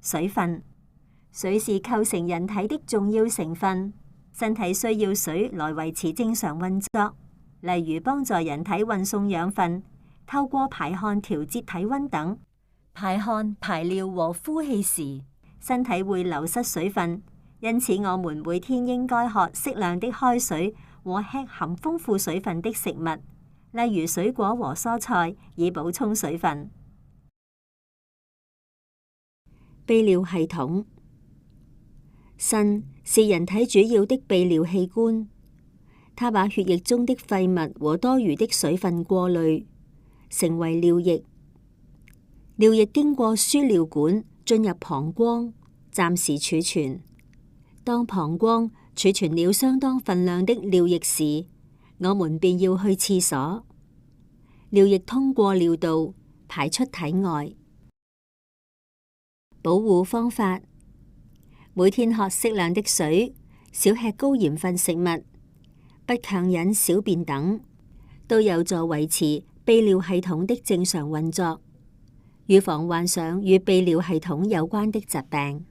水分。水是構成人體的重要成分，身體需要水來維持正常運作，例如幫助人體運送養分，透過排汗調節體溫等。排汗、排尿和呼氣時，身體會流失水分，因此我們每天應該喝適量的開水和吃含豐富水分的食物，例如水果和蔬菜，以補充水分。泌尿系統。腎是人體主要的泌尿器官，它把血液中的廢物和多餘的水分過濾，成為尿液。尿液經過輸尿管進入膀胱，暫時儲存。當膀胱儲存了相當分量的尿液時，我們便要去廁所。尿液通過尿道排出體外。保護方法：每天喝適量的水，少吃高鹽分食物，不強忍小便等，都有助維持泌尿系統的正常運作，預防患上與泌尿系統有關的疾病。